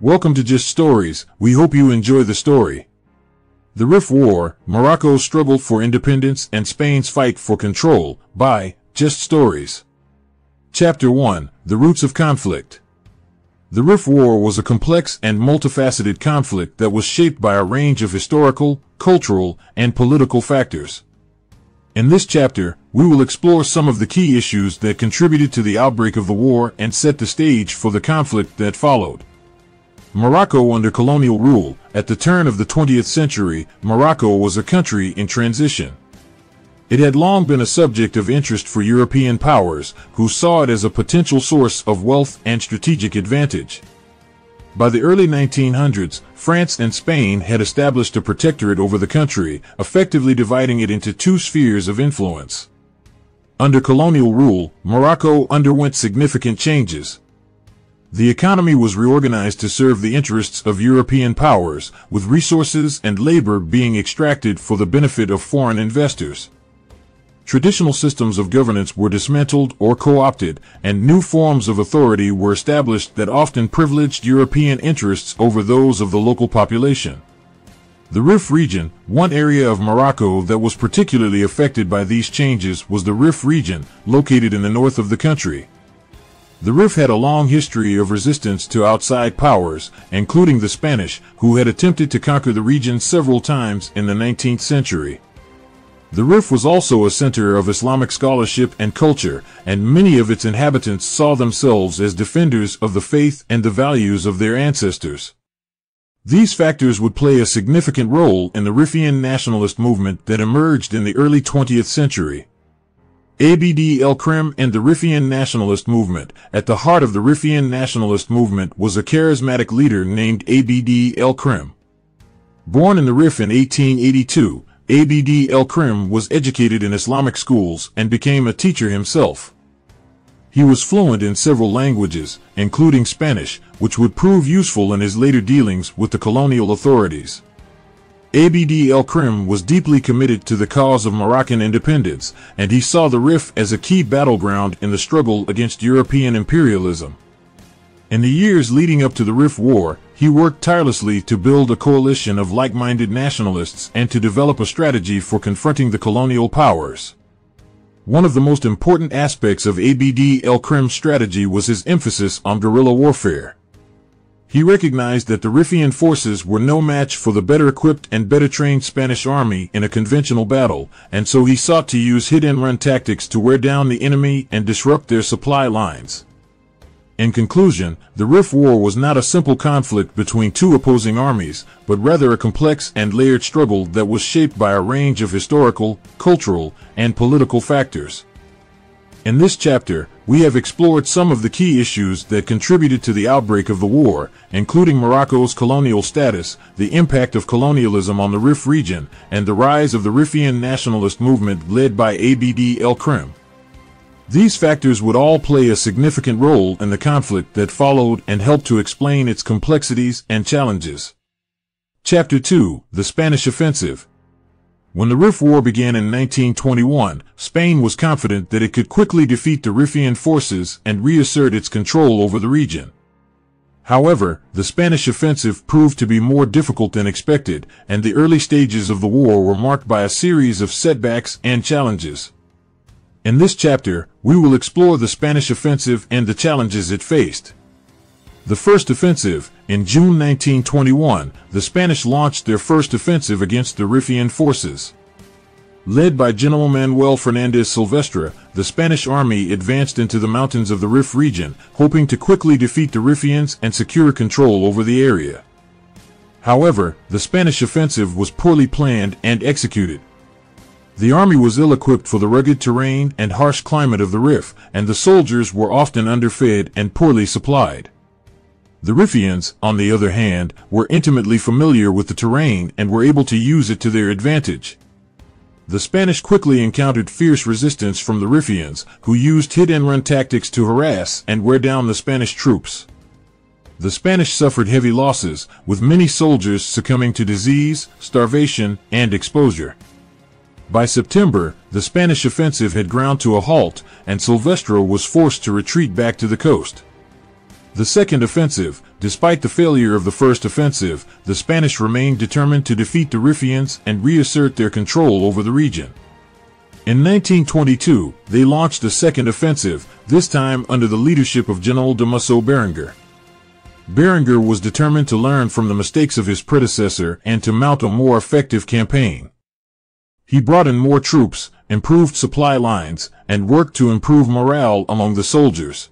Welcome to Just Stories. We hope you enjoy the story. The Rif War, Morocco's struggle for independence and Spain's fight for control, by Just Stories. Chapter 1, The Roots of Conflict. The Rif War was a complex and multifaceted conflict that was shaped by a range of historical, cultural, and political factors. In this chapter, we will explore some of the key issues that contributed to the outbreak of the war and set the stage for the conflict that followed. Morocco under colonial rule. At the turn of the 20th century, Morocco was a country in transition. It had long been a subject of interest for European powers, who saw it as a potential source of wealth and strategic advantage. By the early 1900s, France and Spain had established a protectorate over the country, effectively dividing it into two spheres of influence. Under colonial rule, Morocco underwent significant changes. The economy was reorganized to serve the interests of European powers, with resources and labor being extracted for the benefit of foreign investors. Traditional systems of governance were dismantled or co-opted, and new forms of authority were established that often privileged European interests over those of the local population. The Rif region, one area of Morocco that was particularly affected by these changes, was the Rif region, located in the north of the country. The Rif had a long history of resistance to outside powers, including the Spanish, who had attempted to conquer the region several times in the 19th century. The Rif was also a center of Islamic scholarship and culture, and many of its inhabitants saw themselves as defenders of the faith and the values of their ancestors. These factors would play a significant role in the Rifian nationalist movement that emerged in the early 20th century. el-Krim and the Rifian nationalist movement. At the heart of the Rifian nationalist movement was a charismatic leader named el-Krim. Born in the Rif in 1882, el-Krim was educated in Islamic schools and became a teacher himself. He was fluent in several languages, including Spanish, which would prove useful in his later dealings with the colonial authorities. el-Krim was deeply committed to the cause of Moroccan independence, and he saw the Rif as a key battleground in the struggle against European imperialism. In the years leading up to the Rif War, he worked tirelessly to build a coalition of like-minded nationalists and to develop a strategy for confronting the colonial powers. One of the most important aspects of el-Krim's strategy was his emphasis on guerrilla warfare. He recognized that the Rifian forces were no match for the better-equipped and better-trained Spanish army in a conventional battle, and so he sought to use hit-and-run tactics to wear down the enemy and disrupt their supply lines. In conclusion, the Rif War was not a simple conflict between two opposing armies, but rather a complex and layered struggle that was shaped by a range of historical, cultural, and political factors. In this chapter, we have explored some of the key issues that contributed to the outbreak of the war, including Morocco's colonial status, the impact of colonialism on the Rif region, and the rise of the Rifian nationalist movement led by el-Krim. These factors would all play a significant role in the conflict that followed and help to explain its complexities and challenges. Chapter 2, The Spanish Offensive. When the Rif War began in 1921, Spain was confident that it could quickly defeat the Rifian forces and reassert its control over the region. However, the Spanish offensive proved to be more difficult than expected, and the early stages of the war were marked by a series of setbacks and challenges. In this chapter, we will explore the Spanish offensive and the challenges it faced. The First Offensive. In June 1921, the Spanish launched their first offensive against the Rifian forces. Led by General Manuel Fernández Silvestre, the Spanish army advanced into the mountains of the Rif region, hoping to quickly defeat the Rifians and secure control over the area. However, the Spanish offensive was poorly planned and executed. The army was ill-equipped for the rugged terrain and harsh climate of the Rif, and the soldiers were often underfed and poorly supplied. The Rifians, on the other hand, were intimately familiar with the terrain and were able to use it to their advantage. The Spanish quickly encountered fierce resistance from the Rifians, who used hit-and-run tactics to harass and wear down the Spanish troops. The Spanish suffered heavy losses, with many soldiers succumbing to disease, starvation, and exposure. By September, the Spanish offensive had ground to a halt, and Silvestre was forced to retreat back to the coast. The second offensive, despite the failure of the first offensive, the Spanish remained determined to defeat the Rifians and reassert their control over the region. In 1922, they launched a second offensive, this time under the leadership of General de Musso Berenguer. Berenguer was determined to learn from the mistakes of his predecessor and to mount a more effective campaign. He brought in more troops, improved supply lines, and worked to improve morale among the soldiers.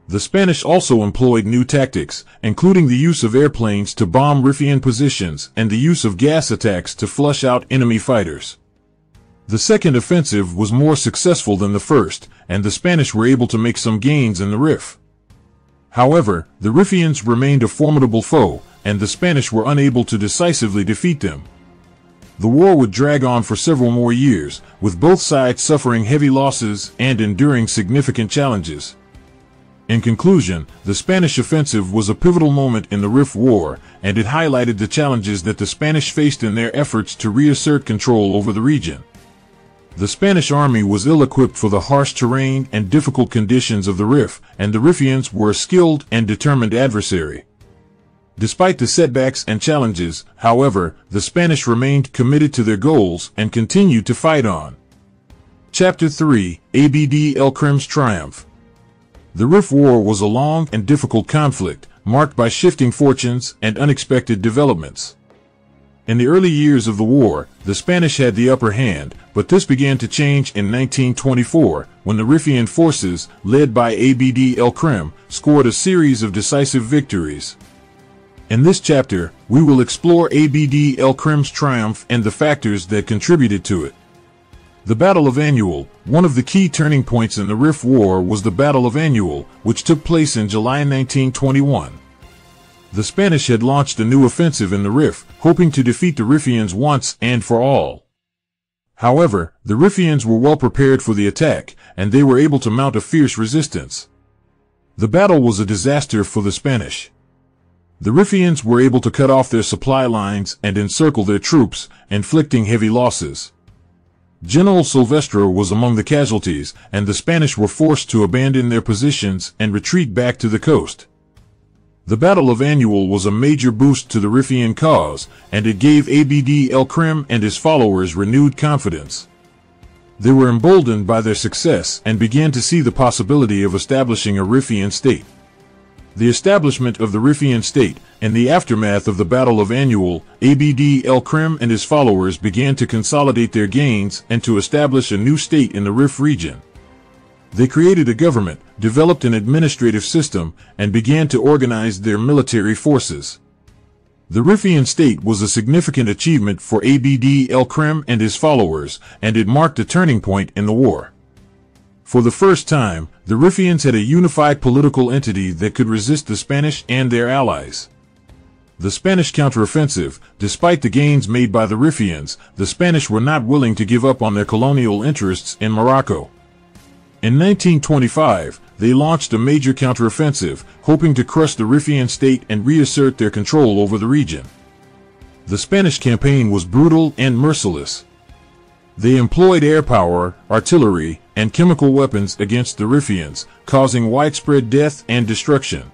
The Spanish also employed new tactics, including the use of airplanes to bomb Rifian positions and the use of gas attacks to flush out enemy fighters. The second offensive was more successful than the first, and the Spanish were able to make some gains in the Rif. However, the Rifians remained a formidable foe, and the Spanish were unable to decisively defeat them. The war would drag on for several more years, with both sides suffering heavy losses and enduring significant challenges. In conclusion, the Spanish offensive was a pivotal moment in the Rif War, and it highlighted the challenges that the Spanish faced in their efforts to reassert control over the region. The Spanish army was ill-equipped for the harsh terrain and difficult conditions of the Rif, and the Rifians were a skilled and determined adversary. Despite the setbacks and challenges, however, the Spanish remained committed to their goals and continued to fight on. Chapter 3: Abd el-Krim's Triumph. The Rif War was a long and difficult conflict, marked by shifting fortunes and unexpected developments. In the early years of the war, the Spanish had the upper hand, but this began to change in 1924, when the Rifian forces, led by Abd el-Krim, scored a series of decisive victories. In this chapter, we will explore Abd el-Krim's triumph and the factors that contributed to it. The Battle of Annual. One of the key turning points in the Rif War was the Battle of Annual, which took place in July 1921. The Spanish had launched a new offensive in the Rif, hoping to defeat the Rifians once and for all. However, the Rifians were well prepared for the attack, and they were able to mount a fierce resistance. The battle was a disaster for the Spanish. The Rifians were able to cut off their supply lines and encircle their troops, inflicting heavy losses. General Silvestre was among the casualties, and the Spanish were forced to abandon their positions and retreat back to the coast. The Battle of Annual was a major boost to the Rifian cause, and it gave Abd el-Krim and his followers renewed confidence. They were emboldened by their success and began to see the possibility of establishing a Rifian state. The establishment of the Rifian state, and the aftermath of the Battle of Annual, Abd el-Krim and his followers began to consolidate their gains and to establish a new state in the Rif region. They created a government, developed an administrative system, and began to organize their military forces. The Rifian state was a significant achievement for Abd el-Krim and his followers, and it marked a turning point in the war. For the first time, the Rifians had a unified political entity that could resist the Spanish and their allies. The Spanish counteroffensive. Despite the gains made by the Rifians, the Spanish were not willing to give up on their colonial interests in Morocco. In 1925, they launched a major counteroffensive, hoping to crush the Rifian state and reassert their control over the region. The Spanish campaign was brutal and merciless. They employed air power, artillery, and chemical weapons against the Rifians, causing widespread death and destruction.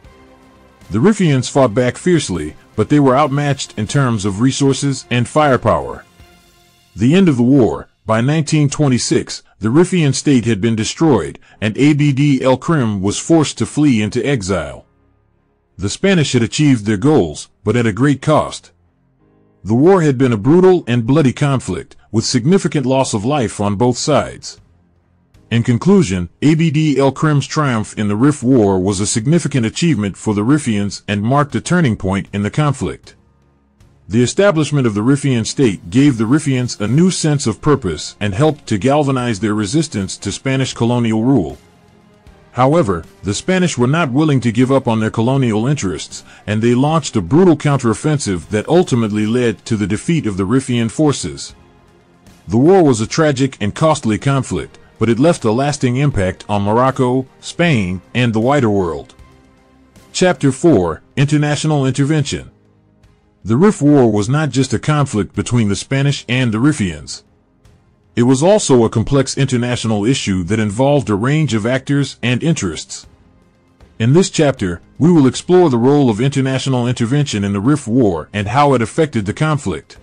The Rifians fought back fiercely, but they were outmatched in terms of resources and firepower. The end of the war. By 1926, the Rifian state had been destroyed, and Abd el-Krim was forced to flee into exile. The Spanish had achieved their goals, but at a great cost. The war had been a brutal and bloody conflict, with significant loss of life on both sides. In conclusion, Abd el-Krim's triumph in the Rif War was a significant achievement for the Rifians and marked a turning point in the conflict. The establishment of the Rifian state gave the Rifians a new sense of purpose and helped to galvanize their resistance to Spanish colonial rule. However, the Spanish were not willing to give up on their colonial interests, and they launched a brutal counteroffensive that ultimately led to the defeat of the Rifian forces. The war was a tragic and costly conflict, but it left a lasting impact on Morocco, Spain, and the wider world. Chapter 4: International Intervention. The Rif War was not just a conflict between the Spanish and the Rifians. It was also a complex international issue that involved a range of actors and interests. In this chapter, we will explore the role of international intervention in the Rif War and how it affected the conflict.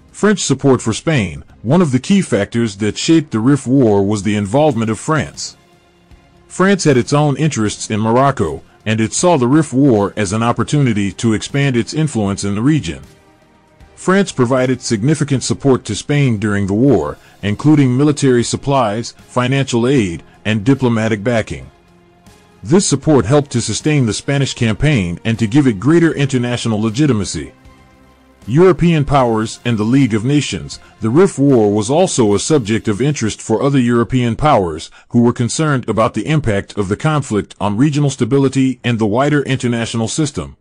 French support for Spain. One of the key factors that shaped the Rif War was the involvement of France. France had its own interests in Morocco, and it saw the Rif War as an opportunity to expand its influence in the region. France provided significant support to Spain during the war, including military supplies, financial aid, and diplomatic backing. This support helped to sustain the Spanish campaign and to give it greater international legitimacy. European powers and the League of Nations. The Rif War was also a subject of interest for other European powers who were concerned about the impact of the conflict on regional stability and the wider international system.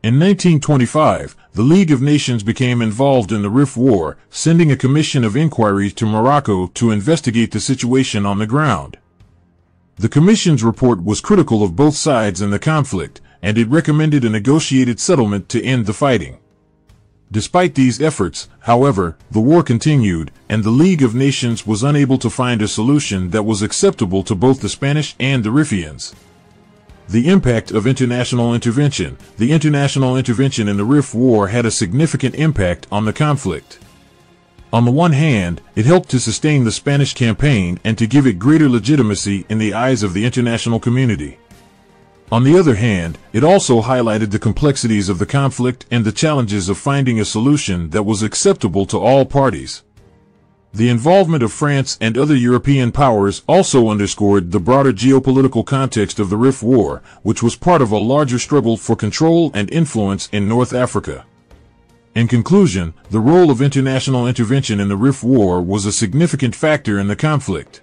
In 1925, the League of Nations became involved in the Rif War, sending a commission of inquiry to Morocco to investigate the situation on the ground. The commission's report was critical of both sides in the conflict, and it recommended a negotiated settlement to end the fighting. Despite these efforts, however, the war continued, and the League of Nations was unable to find a solution that was acceptable to both the Spanish and the Rifians. The impact of international intervention. The international intervention in the Rif War had a significant impact on the conflict. On the one hand, it helped to sustain the Spanish campaign and to give it greater legitimacy in the eyes of the international community. On the other hand, it also highlighted the complexities of the conflict and the challenges of finding a solution that was acceptable to all parties. The involvement of France and other European powers also underscored the broader geopolitical context of the Rif War, which was part of a larger struggle for control and influence in North Africa. In conclusion, the role of international intervention in the Rif War was a significant factor in the conflict.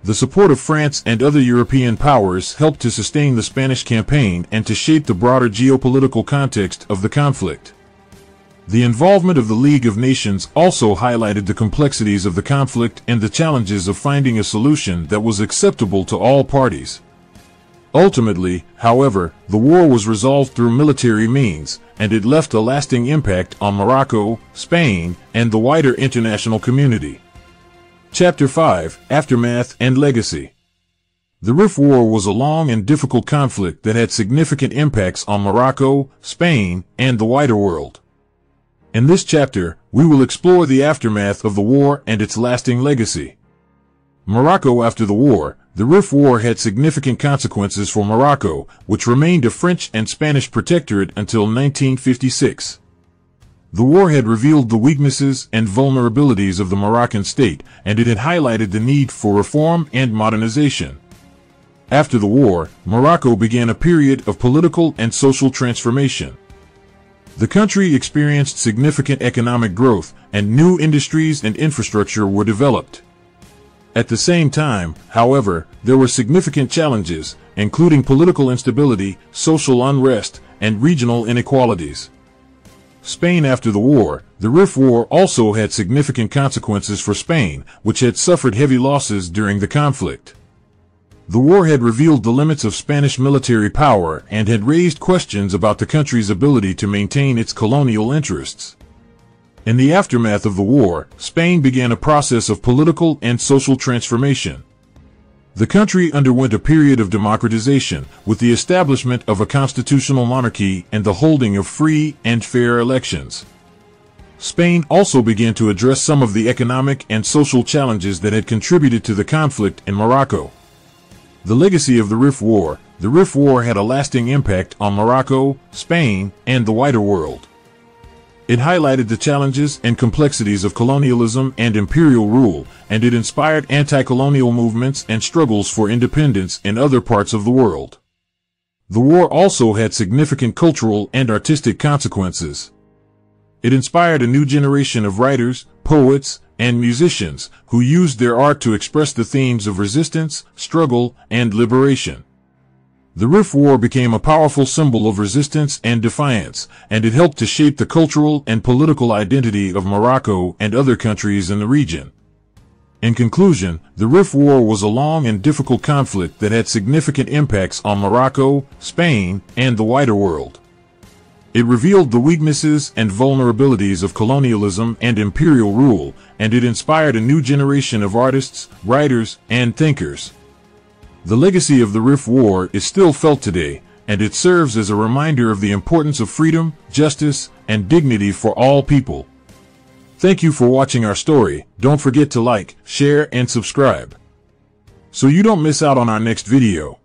The support of France and other European powers helped to sustain the Spanish campaign and to shape the broader geopolitical context of the conflict. The involvement of the League of Nations also highlighted the complexities of the conflict and the challenges of finding a solution that was acceptable to all parties. Ultimately, however, the war was resolved through military means, and it left a lasting impact on Morocco, Spain, and the wider international community. Chapter 5: Aftermath and Legacy. The Rif War was a long and difficult conflict that had significant impacts on Morocco, Spain, and the wider world. In this chapter, we will explore the aftermath of the war and its lasting legacy. Morocco. After the war, the Rif War had significant consequences for Morocco, which remained a French and Spanish protectorate until 1956. The war had revealed the weaknesses and vulnerabilities of the Moroccan state, and it had highlighted the need for reform and modernization. After the war, Morocco began a period of political and social transformation. The country experienced significant economic growth, and new industries and infrastructure were developed. At the same time, however, there were significant challenges, including political instability, social unrest, and regional inequalities. Spain. After the war, the Rif War also had significant consequences for Spain, which had suffered heavy losses during the conflict. The war had revealed the limits of Spanish military power and had raised questions about the country's ability to maintain its colonial interests. In the aftermath of the war, Spain began a process of political and social transformation. The country underwent a period of democratization, with the establishment of a constitutional monarchy and the holding of free and fair elections. Spain also began to address some of the economic and social challenges that had contributed to the conflict in Morocco. The legacy of the Rif War. The Rif War had a lasting impact on Morocco, Spain, and the wider world. It highlighted the challenges and complexities of colonialism and imperial rule, and it inspired anti-colonial movements and struggles for independence in other parts of the world. The war also had significant cultural and artistic consequences. It inspired a new generation of writers, poets, and musicians who used their art to express the themes of resistance, struggle, and liberation. The Rif War became a powerful symbol of resistance and defiance, and it helped to shape the cultural and political identity of Morocco and other countries in the region. In conclusion, the Rif War was a long and difficult conflict that had significant impacts on Morocco, Spain, and the wider world. It revealed the weaknesses and vulnerabilities of colonialism and imperial rule, and it inspired a new generation of artists, writers, and thinkers. The legacy of the Rif War is still felt today, and it serves as a reminder of the importance of freedom, justice, and dignity for all people. Thank you for watching our story. Don't forget to like, share, and subscribe, so you don't miss out on our next video.